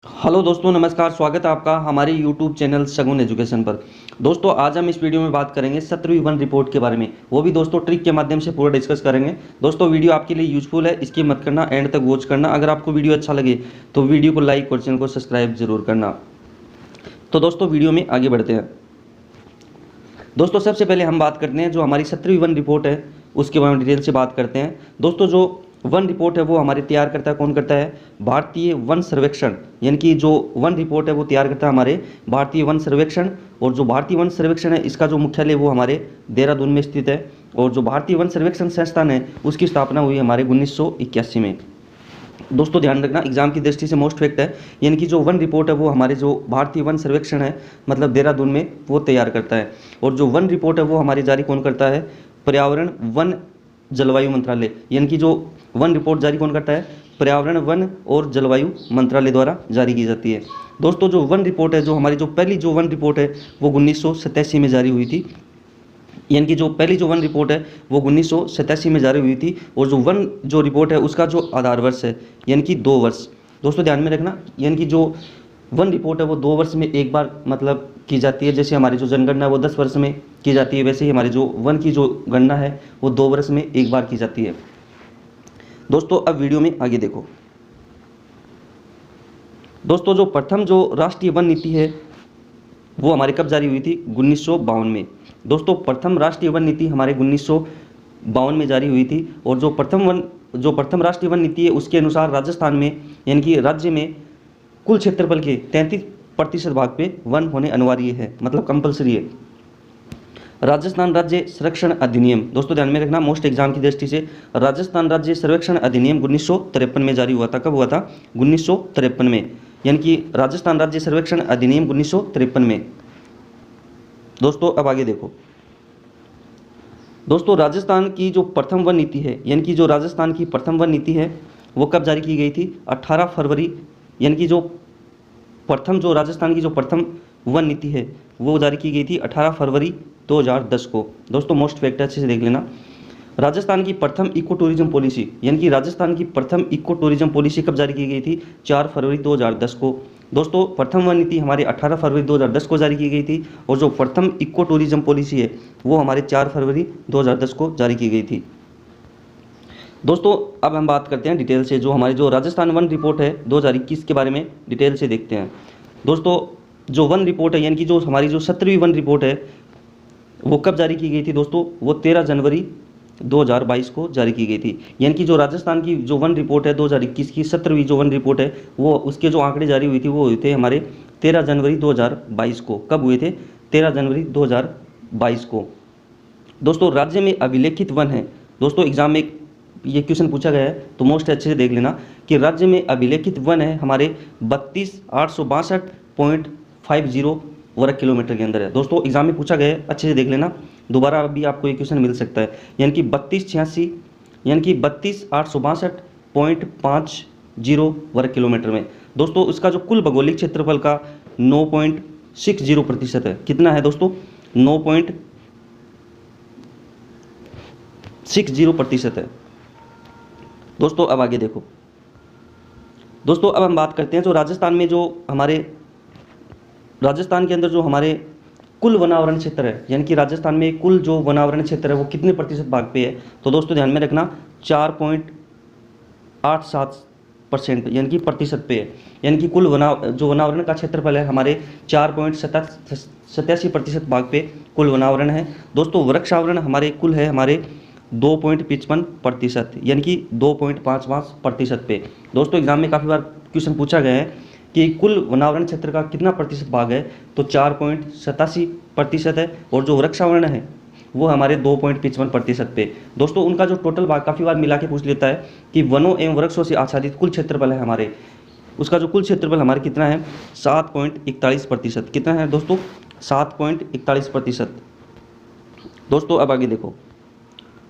Hello दोस्तों, नमस्कार। स्वागत है आपका हमारे यूट्यूब चैनल शगुन एजुकेशन पर। दोस्तों, आज हम इस वीडियो में बात करेंगे 17वीं वन रिपोर्ट के बारे में, वो भी दोस्तों ट्रिक के माध्यम से पूरा डिस्कस करेंगे। दोस्तों, वीडियो आपके लिए यूजफुल है, इसकी मत करना, एंड तक वॉच करना। अगर आपको वीडियो अच्छा लगे तो वीडियो को लाइक और चैनल को सब्सक्राइब जरूर करना। तो दोस्तों, वीडियो में आगे बढ़ते हैं। दोस्तों, सबसे पहले हम बात करते हैं जो हमारी 17वीं वन रिपोर्ट है उसके बारे में डिटेल से बात करते हैं। दोस्तों, जो वन रिपोर्ट है वो हमारे तैयार करता है, कौन करता है? भारतीय वन सर्वेक्षण। यानी कि जो वन रिपोर्ट है वो तैयार करता है हमारे भारतीय वन सर्वेक्षण। और जो भारतीय वन सर्वेक्षण है इसका जो मुख्यालय वो हमारे देहरादून में स्थित है। और जो भारतीय वन सर्वेक्षण संस्थान है उसकी स्थापना हुई हमारे 1981 में। दोस्तों, ध्यान रखना, एग्जाम की दृष्टि से मोस्ट फैक्ट है। यानी कि जो वन रिपोर्ट है वो हमारे जो भारतीय वन सर्वेक्षण है मतलब देहरादून में वो तैयार करता है। और जो वन रिपोर्ट है वो हमारी जारी कौन करता है? पर्यावरण वन जलवायु मंत्रालय। यानी कि जो वन रिपोर्ट जारी कौन करता है? पर्यावरण वन और जलवायु मंत्रालय द्वारा जारी की जाती है। दोस्तों, जो वन रिपोर्ट है, जो हमारी जो पहली जो वन रिपोर्ट है वो 1987 में जारी हुई थी। यानी कि जो पहली जो वन रिपोर्ट है वो 1987 में जारी हुई थी। और जो वन जो रिपोर्ट है उसका जो आधार वर्ष है यानी कि 2 वर्ष। दोस्तों, ध्यान में रखना, यानी कि जो वन रिपोर्ट है वो 2 वर्ष में एक बार मतलब की जाती है। जैसे हमारी जो जनगणना है वो 10 वर्ष में की जाती है, वैसे ही हमारी जो वन की जो गणना है वो 2 वर्ष में एक बार की जाती है। दोस्तों, अब वीडियो में आगे देखो। दोस्तों, जो प्रथम जो राष्ट्रीय वन नीति है वो हमारे कब जारी हुई थी? 1952 में। दोस्तों, प्रथम राष्ट्रीय वन नीति हमारे 1952 में जारी हुई थी। और जो प्रथम राष्ट्रीय वन नीति है उसके अनुसार राजस्थान में यानी कि राज्य में कुल क्षेत्रफल के 33% भाग पे वन होने अनिवार्य है, मतलब कंपलसरी है। राजस्थान राज्य संरक्षण अधिनियम। दोस्तों, ध्यान में रखना, मोस्ट एग्जाम की दृष्टि से राजस्थान राज्य संरक्षण अधिनियम 1953 में जारी हुआ था। कब हुआ था? 1953 में। यानी कि राजस्थान राज्य सर्वेक्षण अधिनियम 1953 में। दोस्तों, अब आगे देखो। दोस्तों, राजस्थान की जो प्रथम वन नीति है यानी कि जो राजस्थान की प्रथम वन नीति है वो कब जारी की गई थी? 18 फरवरी। यानी कि जो प्रथम जो राजस्थान की जो प्रथम वन नीति है वो जारी की गई थी 18 फरवरी 2010 को। दोस्तों, मोस्ट फैक्ट अच्छे से देख लेना। राजस्थान की प्रथम इको टूरिज्म पॉलिसी यानी कि राजस्थान की प्रथम इको टूरिज्म पॉलिसी कब जारी की गई थी? 4 फरवरी 2010 को। दोस्तों, प्रथम वन नीति हमारे 18 फरवरी 2010 को जारी की गई थी। और जो प्रथम इको टूरिज्म पॉलिसी है वो हमारे 4 फरवरी 2010 को जारी की गई थी। दोस्तों, अब हम बात करते हैं डिटेल से, जो हमारी जो राजस्थान वन रिपोर्ट है 2021 के बारे में डिटेल से देखते हैं। दोस्तों, जो वन रिपोर्ट है यानी कि जो हमारी जो 17वीं वन रिपोर्ट है वो कब जारी की गई थी? दोस्तों, वो 13 जनवरी 2022 को जारी की गई थी। यानी कि जो राजस्थान की जो वन रिपोर्ट है 2021 की 17वीं जो वन रिपोर्ट है वो उसके जो आंकड़े जारी हुई थी वो हुए थे हमारे 13 जनवरी 2022 को। कब हुए थे? 13 जनवरी 2022 को। दोस्तों, राज्य में अभिलेखित वन है। दोस्तों, एग्जाम में ये क्वेश्चन पूछा गया है तो मोस्ट अच्छे से देख लेना कि राज्य में अभिलेखित वन है हमारे 32,862.50 वर्ग किलोमीटर के अंदर है। दोस्तों, एग्जाम में पूछा गया है, अच्छे से देख लेना, दोबारा भी आपको ये क्वेश्चन मिल सकता है। यानी कि 32,862.50 वर्ग किलोमीटर में। दोस्तों, उसका जो कुल भौगोलिक क्षेत्रफल का 9.60% है। कितना है दोस्तों? 9.60% है। दोस्तों, अब आगे देखो। दोस्तों, अब हम बात करते हैं जो राजस्थान में जो हमारे राजस्थान के अंदर जो हमारे कुल वनावरण क्षेत्र है यानी कि राजस्थान में कुल जो वनावरण क्षेत्र है वो कितने प्रतिशत भाग पे है? तो दोस्तों, ध्यान में रखना, 4.87% यानी कि प्रतिशत पे है। यानी कि कुल जो वनावरण का क्षेत्रफल है हमारे 4.87% भाग पे कुल वनावरण है। दोस्तों, वृक्षावरण हमारे कुल है हमारे 2.55% यानी कि 2.55% पे। दोस्तों, एग्जाम में काफ़ी बार क्वेश्चन पूछा गया है कि कुल वनावरण क्षेत्र का कितना प्रतिशत भाग है? तो 4.87% है। और जो वृक्षावरण है वो हमारे 2.55% पे। दोस्तों, उनका जो टोटल भाग काफ़ी बार मिला के पूछ लेता है कि वनों एवं वृक्षों से आच्छादित कुल क्षेत्रफल है हमारे, उसका जो कुल क्षेत्रफल हमारे कितना है? 7.41%। कितना है दोस्तों? 7.41%। दोस्तों, अब आगे देखो।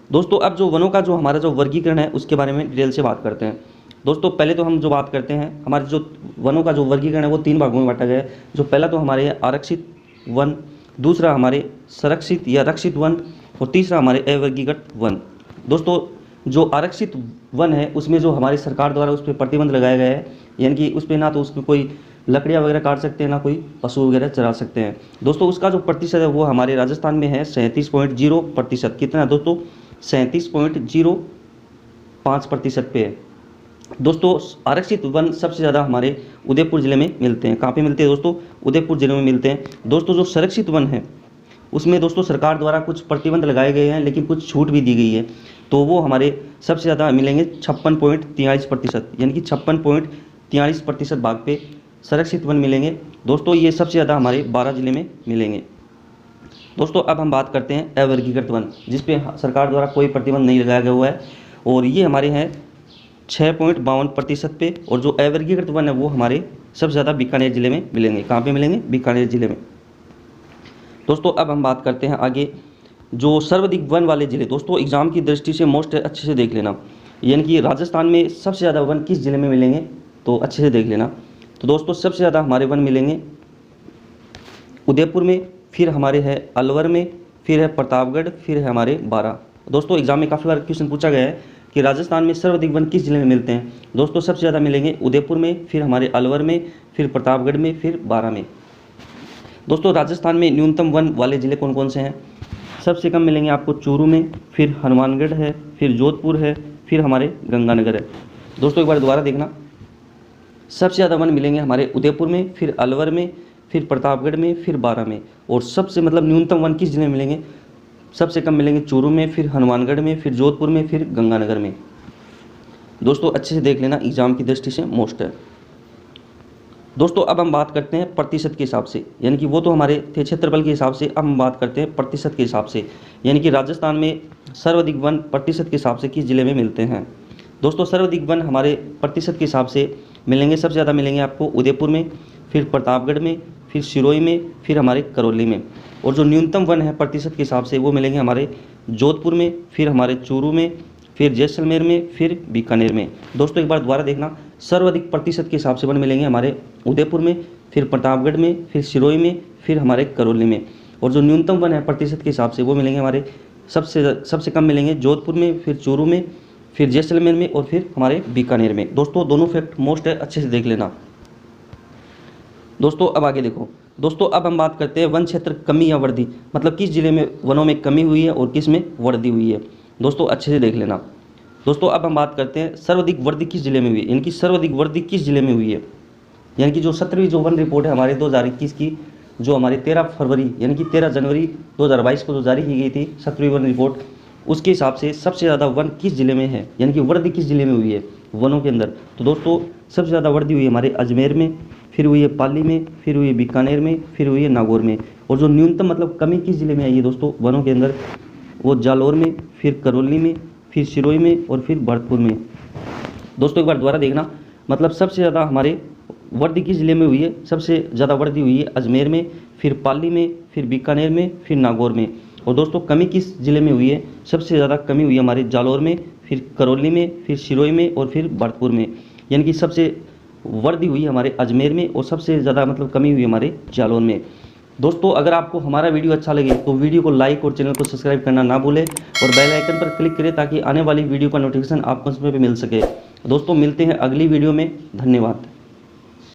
दोस्तों, अब जो वनों का जो हमारा जो वर्गीकरण है उसके बारे में डिटेल से बात करते हैं। दोस्तों, पहले तो हम जो बात करते हैं हमारे जो वनों का जो वर्गीकरण है वो 3 भागों में बांटा गया है। जो पहला तो हमारे आरक्षित वन, दूसरा हमारे संरक्षित या रक्षित वन और तीसरा हमारे अवर्गीकृत वन। दोस्तों, जो आरक्षित वन है उसमें जो हमारी सरकार द्वारा उस पर प्रतिबंध लगाया गया है यानी कि उस पर ना तो उसमें कोई लकड़ियाँ वगैरह काट सकते हैं, ना कोई पशु वगैरह चरा सकते हैं। दोस्तों उसका जो प्रतिशत है वो हमारे राजस्थान में है 37.0%। कितना है दोस्तों? 37.05% पे है। दोस्तों आरक्षित वन सबसे ज़्यादा हमारे उदयपुर ज़िले में मिलते हैं। कहाँ पे मिलते हैं दोस्तों? उदयपुर ज़िले में मिलते हैं। दोस्तों जो संरक्षित वन है उसमें दोस्तों सरकार द्वारा कुछ प्रतिबंध लगाए गए हैं, लेकिन कुछ छूट भी दी गई है, तो वो हमारे सबसे ज़्यादा मिलेंगे 56.43%, यानी कि 56.43% भाग पे संरक्षित वन मिलेंगे। दोस्तों ये सबसे ज़्यादा हमारे 12 ज़िले में मिलेंगे। दोस्तों अब हम बात करते हैं अवर्गीकृत वन, जिस पे सरकार द्वारा कोई प्रतिबंध नहीं लगाया गया हुआ है, और ये हमारे हैं 6.52% पे। और जो अवर्गीकृत वन है वो हमारे सबसे ज़्यादा बीकानेर ज़िले में मिलेंगे। कहाँ पे मिलेंगे? बीकानेर ज़िले में। दोस्तों अब हम बात करते हैं आगे जो सर्वाधिक वन वाले ज़िले। दोस्तों एग्जाम की दृष्टि से मोस्ट अच्छे से देख लेना, यानी कि राजस्थान में सबसे ज़्यादा वन किस ज़िले में मिलेंगे, तो अच्छे से देख लेना। तो दोस्तों सबसे ज़्यादा हमारे वन मिलेंगे उदयपुर में, फिर हमारे है अलवर में, फिर है प्रतापगढ़, फिर है हमारे बारा। दोस्तों एग्जाम में काफ़ी बार क्वेश्चन पूछा गया है कि राजस्थान में सर्वाधिक वन किस जिले में मिलते हैं। दोस्तों सबसे ज़्यादा मिलेंगे उदयपुर में, फिर हमारे अलवर में, फिर प्रतापगढ़ में, फिर बारा में। दोस्तों राजस्थान में न्यूनतम वन वाले ज़िले कौन कौन से हैं? सबसे कम मिलेंगे आपको चूरू में, फिर हनुमानगढ़ है, फिर जोधपुर है, फिर हमारे गंगानगर है। दोस्तों एक बार दोबारा देखना, सबसे ज़्यादा वन मिलेंगे हमारे उदयपुर में, फिर अलवर में, फिर प्रतापगढ़ में, फिर बारा में। और सबसे न्यूनतम वन किस जिले में मिलेंगे? सबसे कम मिलेंगे चूरू में, फिर हनुमानगढ़ में, फिर जोधपुर में, फिर गंगानगर में। दोस्तों अच्छे से देख लेना, एग्जाम की दृष्टि से मोस्ट है। दोस्तों अब हम बात करते हैं प्रतिशत के हिसाब से, यानी कि वो तो हमारे थे क्षेत्रफल के हिसाब से, अब हम बात करते हैं प्रतिशत के हिसाब से, यानी कि राजस्थान में सर्वाधिक वन प्रतिशत के हिसाब से किस जिले में मिलते हैं। दोस्तों सर्वाधिक वन हमारे प्रतिशत के हिसाब से मिलेंगे, सबसे ज़्यादा मिलेंगे आपको उदयपुर में, फिर प्रतापगढ़ में, फिर सिरोही में, फिर हमारे करौली में। और जो न्यूनतम वन है प्रतिशत के हिसाब से वो मिलेंगे हमारे जोधपुर में, फिर हमारे चूरू में, फिर जैसलमेर में, फिर बीकानेर में। दोस्तों एक बार दोबारा देखना, सर्वाधिक प्रतिशत के हिसाब से वन मिलेंगे हमारे उदयपुर में, फिर प्रतापगढ़ में, फिर सिरोही में, फिर हमारे करौली में। और जो न्यूनतम वन है प्रतिशत के हिसाब से वो मिलेंगे हमारे सबसे कम मिलेंगे जोधपुर में, फिर चूरू में, फिर जैसलमेर में, और फिर हमारे बीकानेर में। दोस्तों दोनों फैक्ट मोस्ट है, अच्छे से देख लेना। दोस्तों अब आगे देखो, दोस्तों अब हम बात करते हैं वन क्षेत्र कमी या वृद्धि, मतलब किस जिले में वनों में कमी हुई है और किस में वृद्धि हुई है। दोस्तों अच्छे से देख लेना। दोस्तों अब हम बात करते हैं सर्वाधिक वृद्धि किस जिले में हुई है, यानी कि सर्वाधिक वृद्धि किस जिले में हुई है। यानी कि जो 17वीं जो वन रिपोर्ट है हमारे 2021 की, जो हमारे 13 फरवरी यानी कि 13 जनवरी 2022 को जो जारी की गई थी 17वीं वन रिपोर्ट, उसके हिसाब से सबसे ज़्यादा वन किस जिले में है, यानी कि वृद्धि किस जिले में हुई है वनों के अंदर। तो दोस्तों सबसे ज़्यादा वृद्धि हुई है हमारे अजमेर में, फिर हुई है पाली में, फिर हुई है बीकानेर में, फिर हुई है नागौर में। और जो न्यूनतम कमी किस जिले में आई है दोस्तों वनों के अंदर, वो जालौर में, फिर करौली में, फिर सिरोही में, और फिर भरतपुर में। दोस्तों एक बार दोबारा देखना, सबसे ज़्यादा हमारे वृद्धि किस जिले में हुई है, सबसे ज़्यादा वृद्धि हुई है अजमेर में, फिर पाली में, फिर बीकानेर में, फिर नागौर में। और दोस्तों कमी किस जिले में हुई है, सबसे ज़्यादा कमी हुई है हमारे जालौर में, फिर करौली में, फिर सिरोही में, और फिर भरतपुर में। यानी कि सबसे वृद्धि हुई हमारे अजमेर में, और सबसे ज़्यादा कमी हुई हमारे जालौर में। दोस्तों अगर आपको हमारा वीडियो अच्छा लगे तो वीडियो को लाइक और चैनल को सब्सक्राइब करना ना भूलें, और बेल आइकन पर क्लिक करें ताकि आने वाली वीडियो का नोटिफिकेशन आपको समय पर मिल सके। दोस्तों मिलते हैं अगली वीडियो में, धन्यवाद।